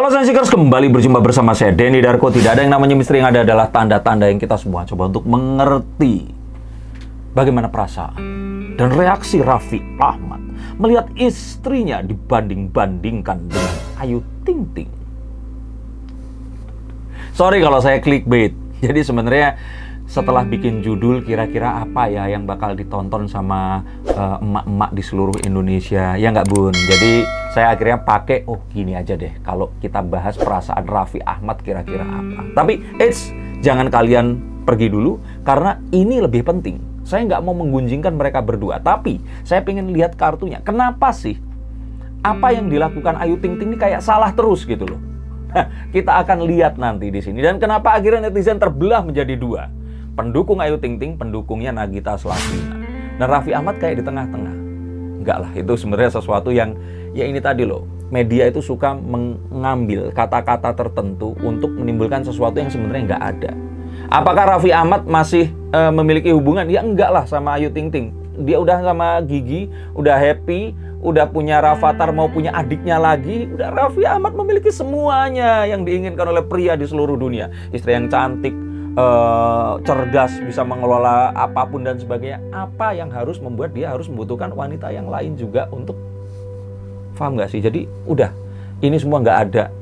Halo Sensikers, kembali berjumpa bersama saya Denny Darko. Tidak ada yang namanya misteri, yang ada adalah tanda-tanda yang kita semua coba untuk mengerti bagaimana perasaan dan reaksi Raffi Ahmad melihat istrinya dibanding-bandingkan dengan Ayu Ting Ting. Sorry kalau saya clickbait. Jadi sebenarnya setelah bikin judul kira-kira apa ya yang bakal ditonton sama emak-emak di seluruh Indonesia, ya nggak Bun? Jadi saya akhirnya pakai, gini aja deh, kalau kita bahas perasaan Raffi Ahmad kira-kira apa. Tapi jangan kalian pergi dulu, karena ini lebih penting. Saya nggak mau menggunjingkan mereka berdua, tapi saya pengen lihat kartunya. Kenapa sih apa yang dilakukan Ayu Ting Ting ini kayak salah terus gitu loh? Kita akan lihat nanti di sini. Dan kenapa akhirnya netizen terbelah menjadi dua? Pendukung Ayu Ting Ting, pendukungnya Nagita Slavina. Dan Raffi Ahmad kayak di tengah-tengah. Enggak lah, itu sebenarnya sesuatu yang, ya ini tadi loh, media itu suka mengambil kata-kata tertentu untuk menimbulkan sesuatu yang sebenarnya nggak ada. Apakah Raffi Ahmad masih memiliki hubungan? Ya enggak lah sama Ayu Ting Ting. Dia udah sama Gigi, udah happy, udah punya Rafathar, mau punya adiknya lagi. Udah, Raffi Ahmad memiliki semuanya yang diinginkan oleh pria di seluruh dunia. Istri yang cantik, cerdas, bisa mengelola apapun dan sebagainya. Apa yang harus membuat dia harus membutuhkan wanita yang lain juga untuk, paham nggak sih? Jadi udah, ini semua nggak ada.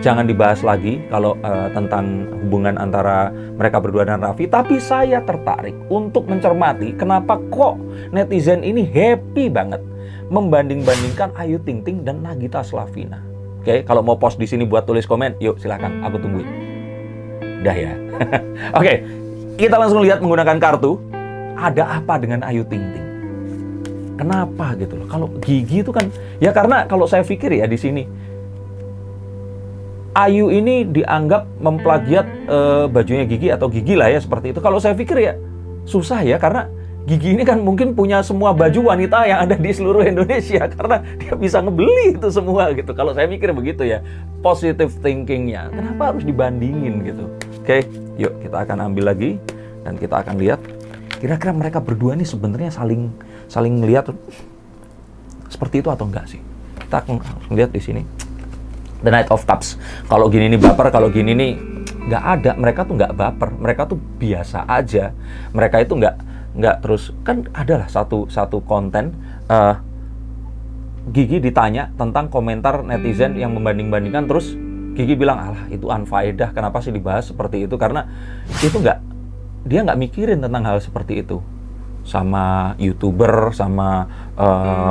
Jangan dibahas lagi kalau tentang hubungan antara mereka berdua dan Raffi. Tapi saya tertarik untuk mencermati kenapa kok netizen ini happy banget membanding-bandingkan Ayu Ting Ting dan Nagita Slavina. Oke, kalau mau post di sini buat tulis komen, yuk silakan, aku tungguin. Udah ya. Oke, kita langsung lihat menggunakan kartu. Ada apa dengan Ayu Ting Ting? Kenapa gitu loh? Kalau Gigi itu kan, ya karena kalau saya pikir ya di sini, Ayu ini dianggap memplagiat bajunya Gigi atau Gigi lah ya seperti itu. Kalau saya pikir ya susah ya, karena Gigi ini kan mungkin punya semua baju wanita yang ada di seluruh Indonesia, karena dia bisa ngebeli itu semua gitu. Kalau saya mikir begitu ya, positive thinkingnya. Kenapa harus dibandingin gitu? Oke, yuk kita akan ambil lagi dan kita akan lihat kira-kira mereka berdua ini sebenarnya saling melihat seperti itu atau enggak sih? Kita akan lihat di sini. The Knight of Cups. Kalau gini nih baper, kalau gini nih nggak ada. Mereka tuh nggak baper, mereka tuh biasa aja. Mereka itu nggak terus, kan adalah satu konten Gigi ditanya tentang komentar netizen yang membanding-bandingkan, terus Gigi bilang, alah itu unfaedah, kenapa sih dibahas seperti itu? Karena itu dia nggak mikirin tentang hal seperti itu. Sama YouTuber, sama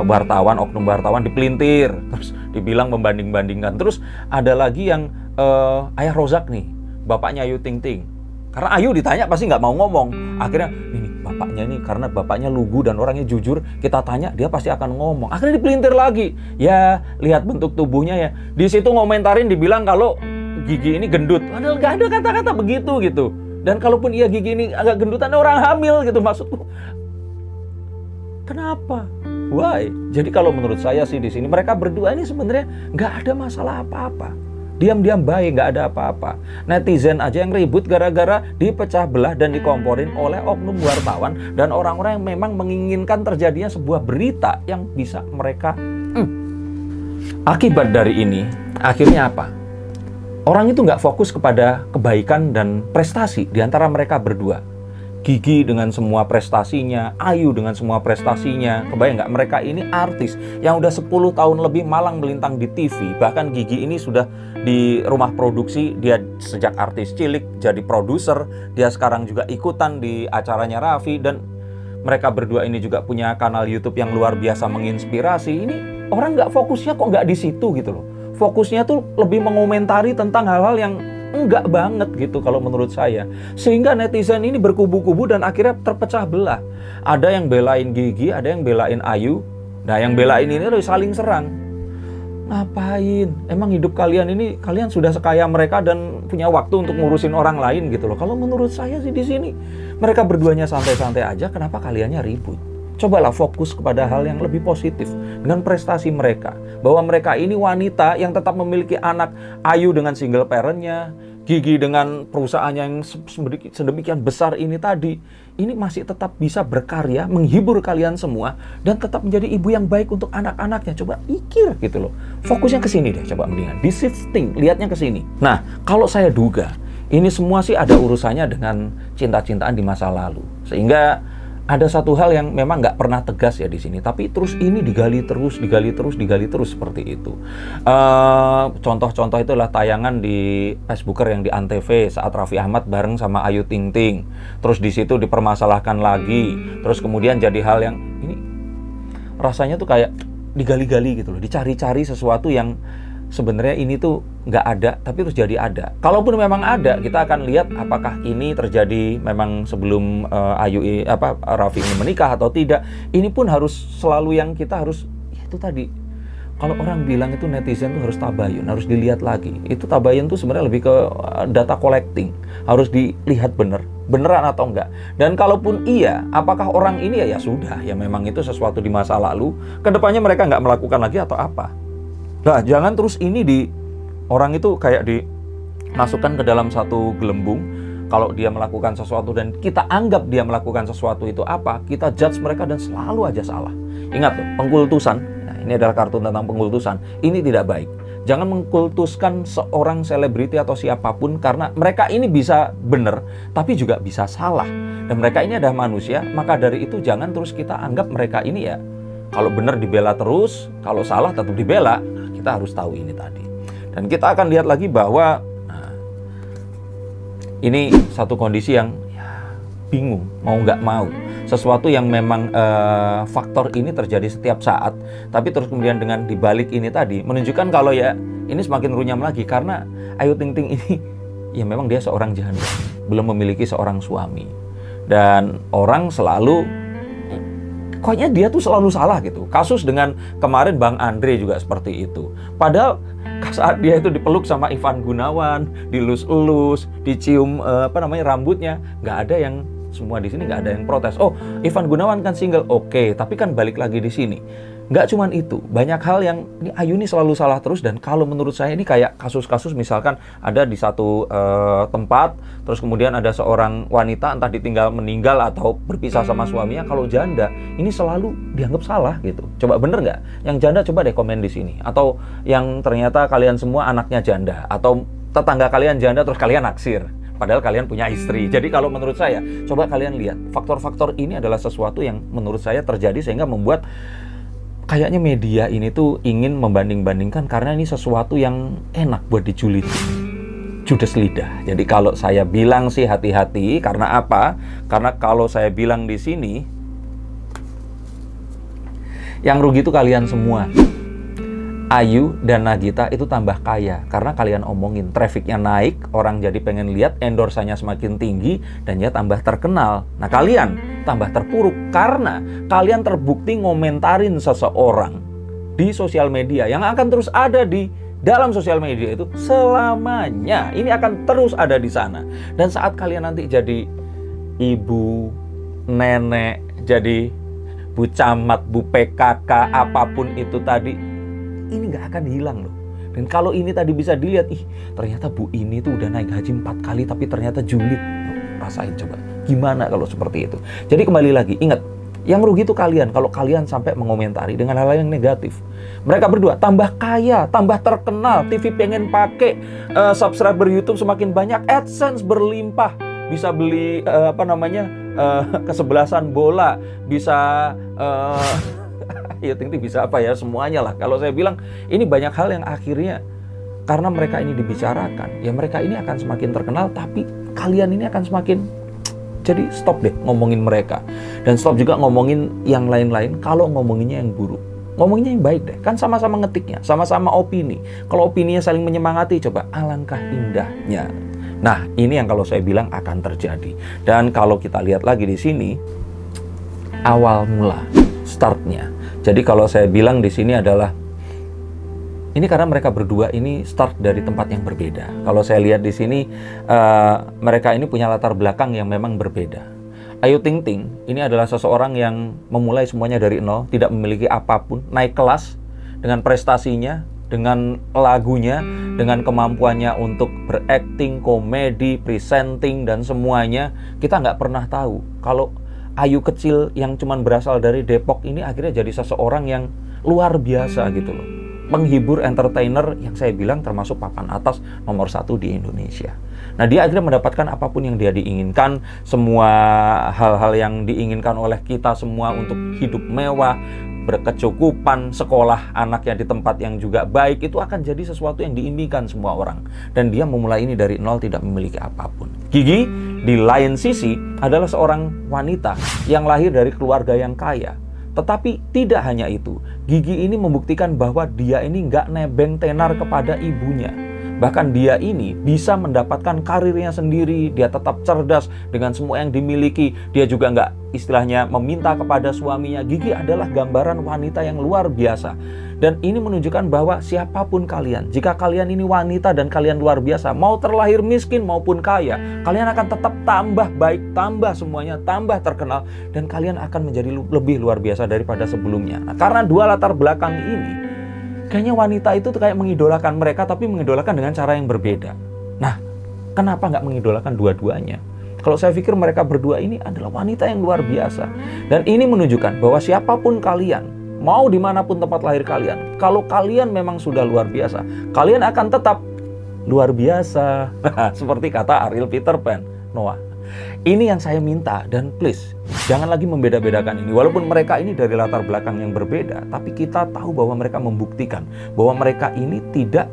wartawan, oknum wartawan dipelintir, terus dibilang membanding-bandingkan. Terus ada lagi yang Ayah Rozak nih, bapaknya Ayu Ting Ting. Karena Ayu ditanya pasti nggak mau ngomong. Akhirnya, ini bapaknya nih, karena bapaknya lugu dan orangnya jujur, kita tanya, dia pasti akan ngomong. Akhirnya dipelintir lagi. Ya, lihat bentuk tubuhnya ya. Di situ ngomentarin dibilang kalau Gigi ini gendut. Padahal nggak ada kata-kata begitu gitu. Dan kalaupun iya Gigi ini agak gendutan, orang hamil gitu maksudku. Kenapa? Why? Jadi kalau menurut saya sih di sini mereka berdua ini sebenarnya nggak ada masalah apa-apa. Diam-diam baik, nggak ada apa-apa. Netizen aja yang ribut gara-gara dipecah belah dan dikomporin oleh oknum wartawan dan orang-orang yang memang menginginkan terjadinya sebuah berita yang bisa mereka. Akibat dari ini, akhirnya apa? Orang itu nggak fokus kepada kebaikan dan prestasi di antara mereka berdua. Gigi dengan semua prestasinya, Ayu dengan semua prestasinya. Kebayang nggak, mereka ini artis yang udah 10 tahun lebih malang melintang di TV. Bahkan Gigi ini sudah di rumah produksi, dia sejak artis cilik jadi produser. Dia sekarang juga ikutan di acaranya Raffi. Dan mereka berdua ini juga punya kanal YouTube yang luar biasa menginspirasi. Ini orang nggak fokusnya kok nggak di situ gitu loh. Fokusnya tuh lebih mengomentari tentang hal-hal yang enggak banget gitu kalau menurut saya. Sehingga netizen ini berkubu-kubu dan akhirnya terpecah belah. Ada yang belain Gigi, ada yang belain Ayu. Nah, yang belain ini udah saling serang. Ngapain? Emang hidup kalian ini, kalian sudah sekaya mereka dan punya waktu untuk ngurusin orang lain gitu loh. Kalau menurut saya sih di sini mereka berduanya santai-santai aja, kenapa kaliannya ribut? Cobalah fokus kepada hal yang lebih positif dengan prestasi mereka. Bahwa mereka ini wanita yang tetap memiliki anak. Ayu dengan single parent-nya, gigi dengan perusahaannya yang sedemikian besar ini tadi, ini masih tetap bisa berkarya, menghibur kalian semua, dan tetap menjadi ibu yang baik untuk anak-anaknya. Coba pikir gitu loh. Fokusnya ke sini deh, coba mendingan. Di shifting, lihatnya ke sini. Nah, kalau saya duga, ini semua sih ada urusannya dengan cinta-cintaan di masa lalu. Sehingga ada satu hal yang memang nggak pernah tegas ya di sini, tapi terus ini digali terus seperti itu. Contoh-contoh itulah tayangan di Facebooker yang di Antv saat Raffi Ahmad bareng sama Ayu Ting Ting. Terus di situ dipermasalahkan lagi. Terus kemudian jadi hal yang ini rasanya tuh kayak digali-gali gitu loh, dicari-cari sesuatu yang sebenarnya ini tuh nggak ada, tapi terus jadi ada. Kalaupun memang ada, kita akan lihat apakah ini terjadi memang sebelum Raffi ini menikah atau tidak. Ini pun harus selalu yang kita harus, ya itu tadi. Kalau orang bilang itu netizen tuh harus tabayun, harus dilihat lagi. Itu tabayun tuh sebenarnya lebih ke data collecting. Harus dilihat beneran atau enggak. Dan kalaupun iya, apakah orang ini ya sudah, ya memang itu sesuatu di masa lalu. Kedepannya mereka nggak melakukan lagi atau apa? Nah, jangan terus ini orang itu kayak dimasukkan ke dalam satu gelembung. Kalau dia melakukan sesuatu dan kita anggap dia melakukan sesuatu itu apa, kita judge mereka dan selalu aja salah. Ingat loh, pengkultusan. Nah, ini adalah kartun tentang pengkultusan. Ini tidak baik. Jangan mengkultuskan seorang selebriti atau siapapun, karena mereka ini bisa benar, tapi juga bisa salah. Dan mereka ini adalah manusia, maka dari itu jangan terus kita anggap mereka ini ya, kalau benar dibela terus, kalau salah tetap dibela. Kita harus tahu ini tadi. Dan kita akan lihat lagi bahwa ini satu kondisi yang ya, bingung, mau nggak mau. Sesuatu yang memang faktor ini terjadi setiap saat, tapi terus kemudian dengan dibalik ini tadi, menunjukkan kalau ya ini semakin runyam lagi. Karena Ayu Ting Ting ini, ya memang dia seorang janda, belum memiliki seorang suami. Dan orang selalu, kayaknya dia tuh selalu salah gitu. Kasus dengan kemarin Bang Andre juga seperti itu. Padahal saat dia itu dipeluk sama Ivan Gunawan, dilus-elus, dicium rambutnya, nggak ada yang, semua di sini nggak ada yang protes. Oh, Ivan Gunawan kan single, oke. Tapi kan balik lagi di sini. Nggak cuman itu, banyak hal yang ini Ayu ini selalu salah terus. Dan kalau menurut saya ini kayak kasus-kasus misalkan ada di satu tempat, terus kemudian ada seorang wanita entah ditinggal meninggal atau berpisah sama suaminya. Kalau janda ini selalu dianggap salah gitu. Coba bener nggak? Yang janda coba deh komen di sini. Atau yang ternyata kalian semua anaknya janda, atau tetangga kalian janda terus kalian naksir, padahal kalian punya istri. Jadi kalau menurut saya, coba kalian lihat faktor-faktor ini adalah sesuatu yang menurut saya terjadi sehingga membuat kayaknya media ini tuh ingin membanding-bandingkan karena ini sesuatu yang enak buat dijulit. Judes lidah. Jadi kalau saya bilang sih hati-hati, karena apa? Karena kalau saya bilang di sini, yang rugi itu kalian semua. Ayu dan Nagita itu tambah kaya karena kalian omongin, trafficnya naik, orang jadi pengen lihat, endorsannya semakin tinggi, dan ya tambah terkenal. Nah, kalian tambah terpuruk karena kalian terbukti ngomentarin seseorang di sosial media yang akan terus ada di dalam sosial media itu selamanya. Ini akan terus ada di sana. Dan saat kalian nanti jadi ibu, nenek, jadi Bu Camat, Bu PKK, apapun itu tadi, ini nggak akan hilang loh. Dan kalau ini tadi bisa dilihat, ternyata Bu ini tuh udah naik haji 4 kali tapi ternyata julid. Rasain coba, gimana kalau seperti itu? Jadi kembali lagi, ingat, yang rugi itu kalian kalau kalian sampai mengomentari dengan hal-hal yang negatif. Mereka berdua tambah kaya, tambah terkenal, TV pengen pakai, subscriber YouTube semakin banyak, AdSense berlimpah, bisa beli kesebelasan bola, bisa ya Ting Ting bisa apa ya, semuanya lah. Kalau saya bilang ini banyak hal yang akhirnya karena mereka ini dibicarakan, ya mereka ini akan semakin terkenal, tapi kalian ini akan semakin, jadi stop deh ngomongin mereka. Dan stop juga ngomongin yang lain-lain. Kalau ngomonginnya yang buruk, ngomonginnya yang baik deh. Kan sama-sama ngetiknya, sama-sama opini. Kalau opininya saling menyemangati, coba alangkah indahnya. Nah, ini yang kalau saya bilang akan terjadi. Dan kalau kita lihat lagi di sini, awal mula, startnya. Jadi kalau saya bilang di sini adalah, ini karena mereka berdua ini start dari tempat yang berbeda. Kalau saya lihat di sini, mereka ini punya latar belakang yang memang berbeda. Ayu Ting Ting ini adalah seseorang yang memulai semuanya dari nol, tidak memiliki apapun, naik kelas dengan prestasinya, dengan lagunya, dengan kemampuannya untuk berakting, komedi, presenting, dan semuanya. Kita nggak pernah tahu kalau Ayu kecil yang cuman berasal dari Depok ini akhirnya jadi seseorang yang luar biasa gitu loh. Penghibur, entertainer yang saya bilang termasuk papan atas nomor 1 di Indonesia. Nah, dia akhirnya mendapatkan apapun yang dia diinginkan, semua hal-hal yang diinginkan oleh kita semua untuk hidup mewah, berkecukupan, sekolah anaknya di tempat yang juga baik, itu akan jadi sesuatu yang diimpikan semua orang. Dan dia memulai ini dari nol, tidak memiliki apapun. Gigi, di lain sisi, adalah seorang wanita yang lahir dari keluarga yang kaya. Tetapi tidak hanya itu, Gigi ini membuktikan bahwa dia ini nggak nebeng tenar kepada ibunya. Bahkan dia ini bisa mendapatkan karirnya sendiri, dia tetap cerdas dengan semua yang dimiliki. Dia juga nggak istilahnya meminta kepada suaminya. Gigi adalah gambaran wanita yang luar biasa. Dan ini menunjukkan bahwa siapapun kalian, jika kalian ini wanita dan kalian luar biasa, mau terlahir miskin maupun kaya, kalian akan tetap tambah baik, tambah semuanya, tambah terkenal, dan kalian akan menjadi lebih luar biasa daripada sebelumnya. Nah, karena dua latar belakang ini, kayaknya wanita itu kayak mengidolakan mereka, tapi mengidolakan dengan cara yang berbeda. Nah, kenapa nggak mengidolakan dua-duanya? Kalau saya pikir mereka berdua ini adalah wanita yang luar biasa. Dan ini menunjukkan bahwa siapapun kalian, mau dimanapun tempat lahir kalian, kalau kalian memang sudah luar biasa, kalian akan tetap luar biasa. Seperti kata Ariel Peter Pan, Noah. Ini yang saya minta, dan please, jangan lagi membeda-bedakan ini. Walaupun mereka ini dari latar belakang yang berbeda, tapi kita tahu bahwa mereka membuktikan bahwa mereka ini tidak,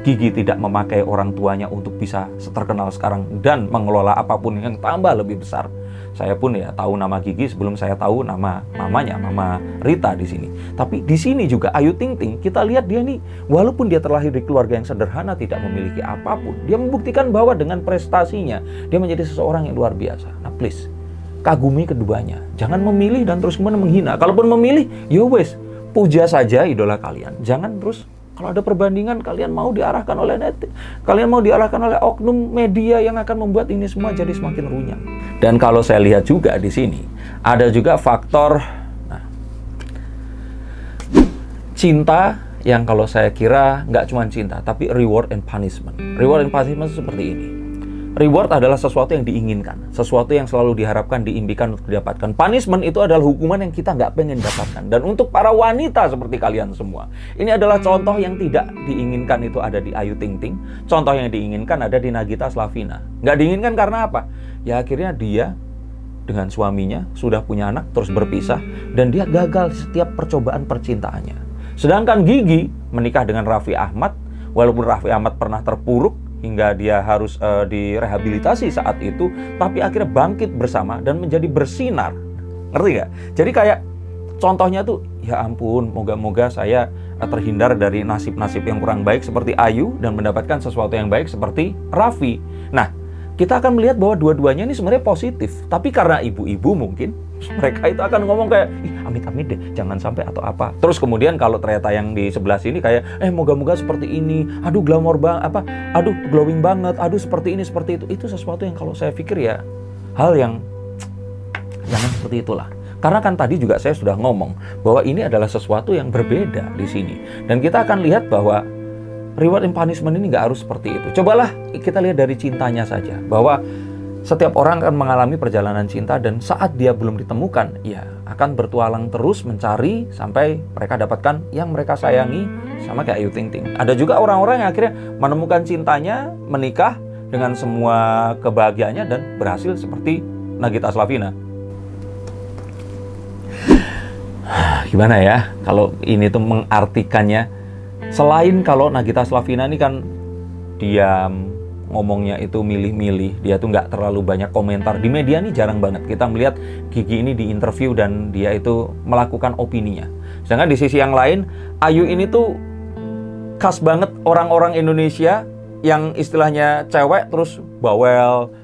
Gigi tidak memakai orang tuanya untuk bisa terkenal sekarang dan mengelola apapun yang tambah lebih besar. Saya pun ya tahu nama Gigi sebelum saya tahu nama mamanya, Mama Rita di sini. Tapi di sini juga Ayu Ting Ting, kita lihat dia nih, walaupun dia terlahir di keluarga yang sederhana, tidak memiliki apapun, dia membuktikan bahwa dengan prestasinya, dia menjadi seseorang yang luar biasa. Nah please, kagumi keduanya. Jangan memilih dan terus kemudian menghina. Kalaupun memilih, ya wes, puja saja idola kalian. Jangan terus, kalau ada perbandingan, kalian mau diarahkan oleh kalian mau diarahkan oleh oknum media yang akan membuat ini semua jadi semakin runyam. Dan kalau saya lihat juga di sini, ada juga faktor cinta yang kalau saya kira nggak cuma cinta, tapi reward and punishment. Reward and punishment seperti ini. Reward adalah sesuatu yang diinginkan, sesuatu yang selalu diharapkan, diimpikan untuk didapatkan. Punishment itu adalah hukuman yang kita nggak pengen dapatkan. Dan untuk para wanita seperti kalian semua, ini adalah contoh yang tidak diinginkan itu ada di Ayu Ting Ting. Contoh yang diinginkan ada di Nagita Slavina. Nggak diinginkan karena apa? Ya akhirnya dia dengan suaminya sudah punya anak, terus berpisah, dan dia gagal di setiap percobaan percintaannya. Sedangkan Gigi menikah dengan Raffi Ahmad, walaupun Raffi Ahmad pernah terpuruk, hingga dia harus direhabilitasi saat itu, tapi akhirnya bangkit bersama dan menjadi bersinar. Ngerti gak? Jadi kayak contohnya tuh, ya ampun, moga-moga saya terhindar dari nasib-nasib yang kurang baik seperti Ayu dan mendapatkan sesuatu yang baik seperti Raffi. Nah, kita akan melihat bahwa dua-duanya ini sebenarnya positif, tapi karena ibu-ibu mungkin mereka itu akan ngomong kayak, ih amit-amit deh, jangan sampai atau apa. Terus kemudian kalau ternyata yang di sebelah sini kayak, moga-moga seperti ini, aduh glamor banget, aduh glowing banget, aduh seperti ini, seperti itu sesuatu yang kalau saya pikir ya, hal yang jangan seperti itulah. Karena kan tadi juga saya sudah ngomong bahwa ini adalah sesuatu yang berbeda di sini. Dan kita akan lihat bahwa reward and punishment ini nggak harus seperti itu. Cobalah kita lihat dari cintanya saja, bahwa setiap orang akan mengalami perjalanan cinta, dan saat dia belum ditemukan, ya akan bertualang terus mencari sampai mereka dapatkan yang mereka sayangi, sama kayak Ayu Ting Ting. Ada juga orang-orang yang akhirnya menemukan cintanya, menikah dengan semua kebahagiaannya, dan berhasil seperti Nagita Slavina. Gimana ya kalau ini tuh mengartikannya? Selain kalau Nagita Slavina ini kan diam, ngomongnya itu milih-milih, dia tuh nggak terlalu banyak komentar. Di media nih jarang banget kita melihat Gigi ini di interview dan dia itu melakukan opininya. Sedangkan di sisi yang lain, Ayu ini tuh khas banget orang-orang Indonesia yang istilahnya cewek terus bawel,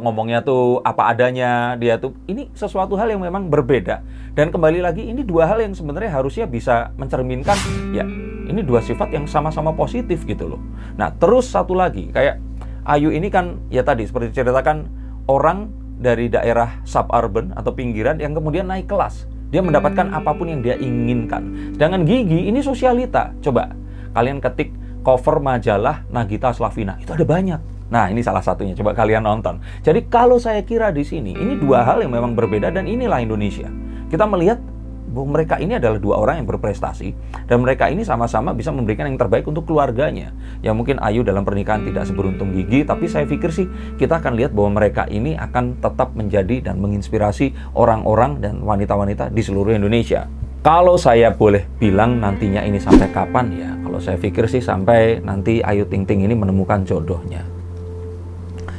ngomongnya tuh apa adanya. Dia tuh, ini sesuatu hal yang memang berbeda. Dan kembali lagi, ini dua hal yang sebenarnya harusnya bisa mencerminkan, ya ini dua sifat yang sama-sama positif gitu loh. Nah terus satu lagi, kayak Ayu ini kan ya tadi seperti diceritakan, orang dari daerah suburban atau pinggiran yang kemudian naik kelas. Dia mendapatkan apapun yang dia inginkan. Sedangkan Gigi ini sosialita. Coba, Kalian ketik cover majalah Nagita Slavina, itu ada banyak. Nah, ini salah satunya, coba kalian nonton. Jadi kalau saya kira di sini, ini dua hal yang memang berbeda dan inilah Indonesia. Kita melihat bahwa mereka ini adalah dua orang yang berprestasi dan mereka ini sama-sama bisa memberikan yang terbaik untuk keluarganya. Ya mungkin Ayu dalam pernikahan tidak seberuntung Gigi, tapi saya pikir sih kita akan lihat bahwa mereka ini akan tetap menjadi dan menginspirasi orang-orang dan wanita-wanita di seluruh Indonesia. Kalau saya boleh bilang nantinya ini sampai kapan ya, kalau saya pikir sih sampai nanti Ayu Ting Ting ini menemukan jodohnya.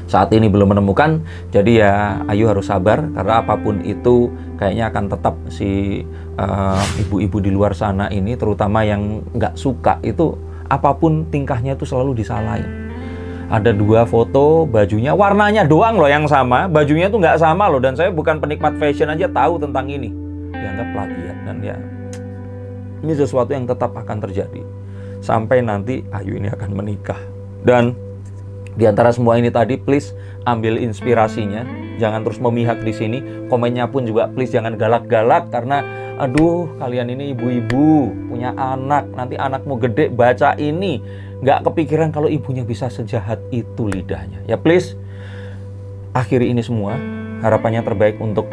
Saat ini belum menemukan, jadi ya Ayu harus sabar karena apapun itu kayaknya akan tetap si ibu-ibu di luar sana ini, terutama yang nggak suka itu apapun tingkahnya itu selalu disalahin. Ada dua foto, bajunya warnanya doang loh yang sama, bajunya tuh nggak sama loh, dan saya bukan penikmat fashion aja tahu tentang ini. Dianggap plagiat dan ya ini sesuatu yang tetap akan terjadi sampai nanti Ayu ini akan menikah. Dan di antara semua ini tadi, please ambil inspirasinya, jangan terus memihak di sini. Komennya pun juga please jangan galak-galak karena aduh kalian ini ibu-ibu punya anak, nanti anakmu gede baca ini nggak kepikiran kalau ibunya bisa sejahat itu lidahnya. Ya please akhiri ini semua. Harapannya terbaik untuk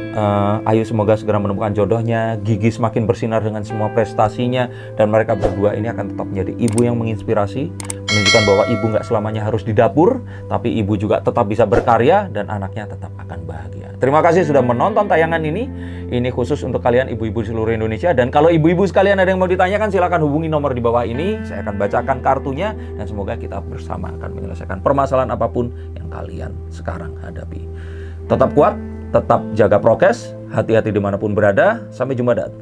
Ayu, semoga segera menemukan jodohnya, Gigi semakin bersinar dengan semua prestasinya, dan mereka berdua ini akan tetap menjadi ibu yang menginspirasi, menunjukkan bahwa ibu nggak selamanya harus di dapur, tapi ibu juga tetap bisa berkarya dan anaknya tetap akan bahagia. Terima kasih sudah menonton tayangan ini khusus untuk kalian ibu-ibu di seluruh Indonesia, dan kalau ibu-ibu sekalian ada yang mau ditanyakan silahkan hubungi nomor di bawah ini, saya akan bacakan kartunya, dan semoga kita bersama akan menyelesaikan permasalahan apapun yang kalian sekarang hadapi. Tetap kuat, tetap jaga prokes, hati-hati dimanapun berada. Sampai jumpa dan